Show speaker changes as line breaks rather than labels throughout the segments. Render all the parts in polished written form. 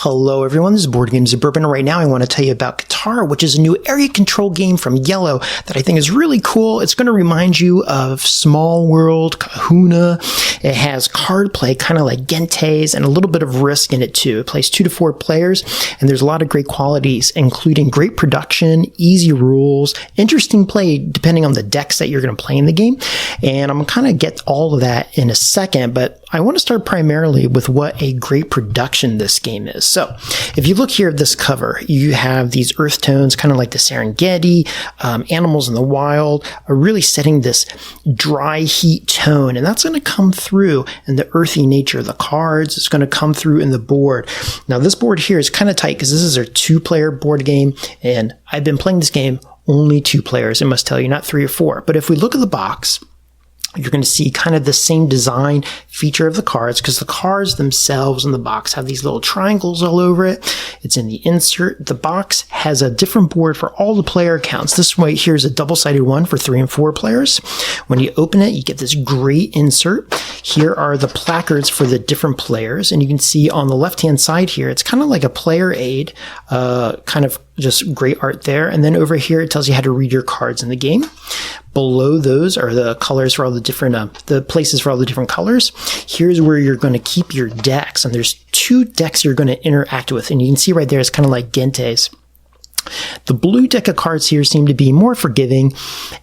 Hello everyone, this is Board Games Suburban. Right now I want to tell you about Kitara, which is a new area control game from Yellow that I think is really cool. It's going to remind you of Small World, Kahuna. It has card play, kind of like Gentes, and a little bit of risk in it too. It plays 2 to 4 players, and there's a lot of great qualities, including great production, easy rules, interesting play depending on the decks that you're going to play in the game. And I'm going to kind of get all of that in a second, but I want to start primarily with what a great production this game is. So if you look here at this cover, you have these earth tones, kind of like the Serengeti, animals in the wild are really setting this dry heat tone, and that's going to come through in the earthy nature of the cards. It's going to come through in the board. Now this board here is kind of tight because this is our 2-player board game, and I've been playing this game only 2 players, I must tell you, not 3 or 4. But if we look at the box, you're going to see kind of the same design feature of the cards because the cards themselves in the box have these little triangles all over it. It's in the insert. The box has a different board for all the player accounts. This way, here's a double-sided one for 3 and 4 players. When you open it, you get this great insert. Here are the placards for the different players. And you can see on the left-hand side here, it's kind of like a player aid, kind of just great art there. And then over here, it tells you how to read your cards in the game. Below those are the colors for all the different, the places for all the different colors. Here's where you're going to keep your decks. And there's 2 decks you're going to interact with. And you can see right there, it's kind of like Gentes. The blue deck of cards here seem to be more forgiving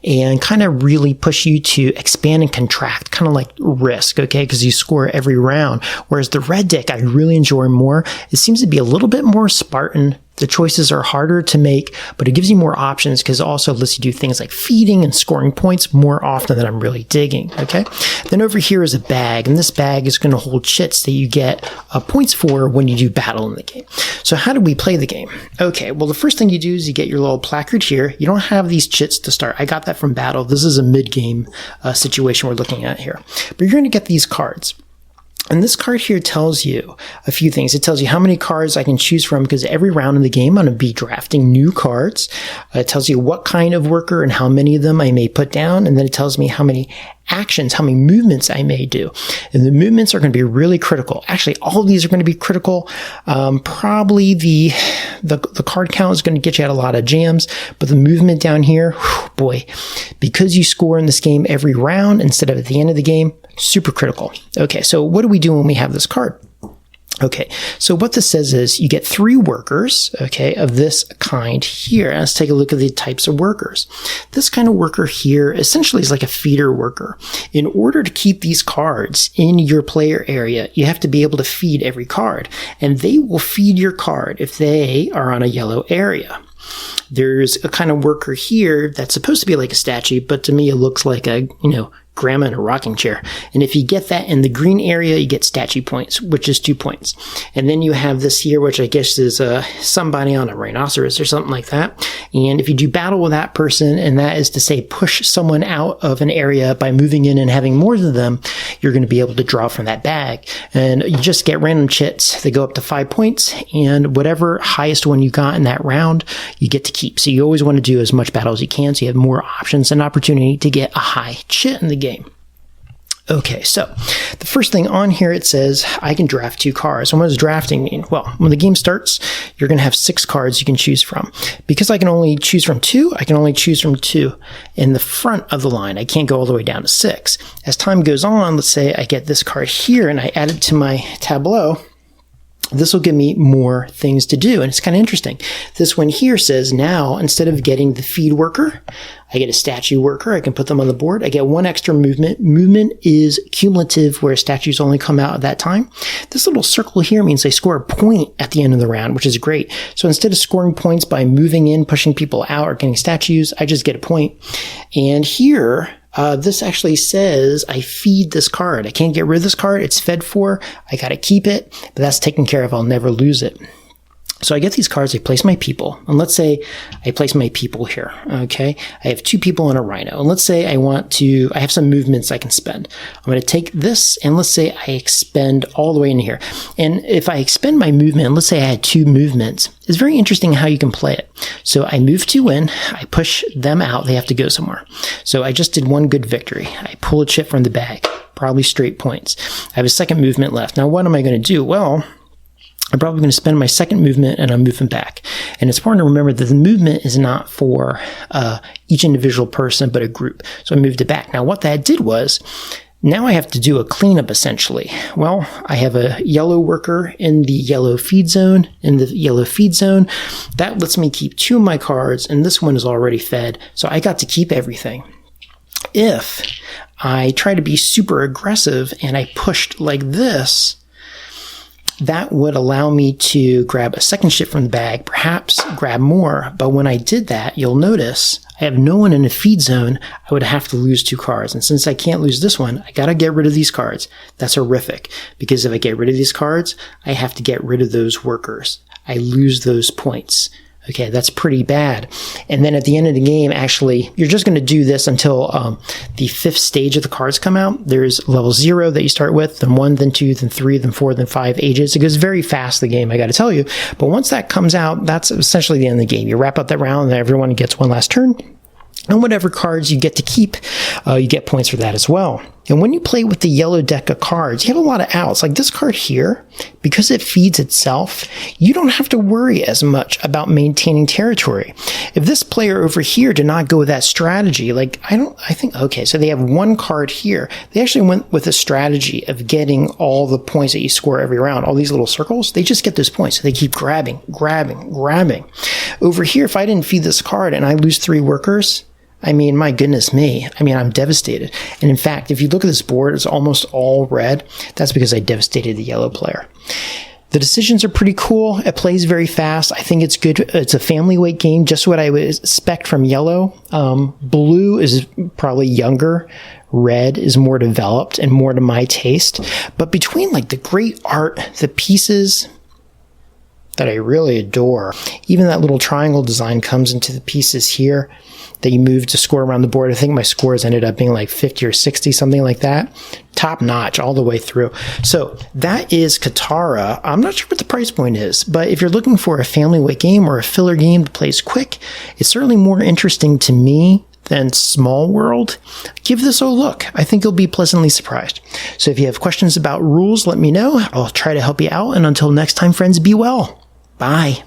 and kind of really push you to expand and contract, kind of like Risk, okay, because you score every round. Whereas the red deck I really enjoy more. It seems to be a little bit more Spartan. The choices are harder to make, but it gives you more options because it also lets you do things like feeding and scoring points more often than I'm really digging, okay? Then over here is a bag, and this bag is going to hold chits that you get points for when you do battle in the game. So how do we play the game? Okay, well, the first thing you do is you get your little placard here. You don't have these chits to start. I got that from battle. This is a mid-game situation we're looking at here. But you're going to get these cards. And this card here tells you a few things. It tells you how many cards I can choose from because every round in the game I'm going to be drafting new cards. It tells you what kind of worker and how many of them I may put down. And then it tells me how many actions, how many movements I may do. And the movements are going to be really critical. Actually, all of these are going to be critical. Probably the card count is going to get you out a lot of jams, but the movement down here, whew, boy, because you score in this game every round instead of at the end of the game, super critical. Okay, so what do we do when we have this card? Okay, so what this says is you get 3 workers, okay, of this kind here. Let's take a look at the types of workers. This kind of worker here essentially is like a feeder worker. In order to keep these cards in your player area, you have to be able to feed every card, and they will feed your card if they are on a yellow area. There's a kind of worker here that's supposed to be like a statue, but to me it looks like a, grandma in a rocking chair. And if you get that in the green area, you get statue points, which is 2 points. And then you have this here, which I guess is somebody on a rhinoceros or something like that. And if you do battle with that person, and that is to say push someone out of an area by moving in and having more than them, you're going to be able to draw from that bag. And you just get random chits. They go up to 5 points, and whatever highest one you got in that round, you get to keep. So you always want to do as much battle as you can so you have more options and opportunity to get a high chit in the game. Okay, so the first thing on here, it says I can draft 2 cards. And what does drafting mean? Well, when the game starts, you're going to have 6 cards you can choose from. Because I can only choose from 2, I can only choose from 2 in the front of the line. I can't go all the way down to 6. As time goes on, let's say I get this card here and I add it to my tableau. This will give me more things to do, and it's kind of interesting. This one here says now, instead of getting the feed worker, I get a statue worker. I can put them on the board. I get 1 extra movement. Movement is cumulative, where statues only come out at that time. This little circle here means they score a point at the end of the round, which is great. So instead of scoring points by moving in, pushing people out, or getting statues, I just get a point. And here, this actually says I feed this card. I can't get rid of this card. It's fed for. I got to keep it, but that's taken care of. I'll never lose it. So I get these cards, I place my people, and let's say I place my people here, okay? I have 2 people and a rhino, and let's say I have some movements I can spend. I'm going to take this, and let's say I expend all the way in here. And if I expend my movement, and let's say I had 2 movements, it's very interesting how you can play it. So I move 2 in, I push them out, they have to go somewhere. So I just did 1 good victory. I pull a chip from the bag, probably straight points. I have a second movement left. Now what am I going to do? Well, I'm probably going to spend my second movement and I'm moving back. And it's important to remember that the movement is not for each individual person, but a group. So I moved it back. Now, what that did was, now I have to do a cleanup, essentially. Well, I have a yellow worker in the yellow feed zone. That lets me keep 2 of my cards, and this one is already fed, so I got to keep everything. If I try to be super aggressive and I pushed like this, that would allow me to grab a second ship from the bag, perhaps grab more. But when I did that, you'll notice I have no one in the feed zone. I would have to lose 2 cards. And since I can't lose this one, I got to get rid of these cards. That's horrific, because if I get rid of these cards, I have to get rid of those workers. I lose those points. Okay, that's pretty bad. And then at the end of the game, actually, you're just going to do this until the 5th stage of the cards come out. There's level 0 that you start with, then 1, then 2, then 3, then 4, then 5 ages. It goes very fast, the game, I got to tell you. But once that comes out, that's essentially the end of the game. You wrap up that round, and everyone gets one last turn. And whatever cards you get to keep, you get points for that as well. And when you play with the yellow deck of cards, you have a lot of outs. Like this card here, because it feeds itself, you don't have to worry as much about maintaining territory. If this player over here did not go with that strategy, okay, so they have 1 card here. They actually went with a strategy of getting all the points that you score every round. All these little circles, they just get those points. So they keep grabbing. Over here, if I didn't feed this card and I lose 3 workers, I mean, my goodness me. I mean, I'm devastated. And in fact, if you look at this board, it's almost all red. That's because I devastated the yellow player. The decisions are pretty cool. It plays very fast. I think it's good. It's a family weight game, just what I would expect from yellow. Blue is probably younger. Red is more developed and more to my taste. But between like the great art, the pieces that I really adore, even that little triangle design comes into the pieces here that you move to score around the board. I think my scores ended up being like 50 or 60, something like that. Top notch all the way through. So that is Kitara. I'm not sure what the price point is, but if you're looking for a family weight game or a filler game that plays quick, it's certainly more interesting to me than Small World. Give this a look. I think you'll be pleasantly surprised. So if you have questions about rules, let me know. I'll try to help you out. And until next time, friends, be well. Bye.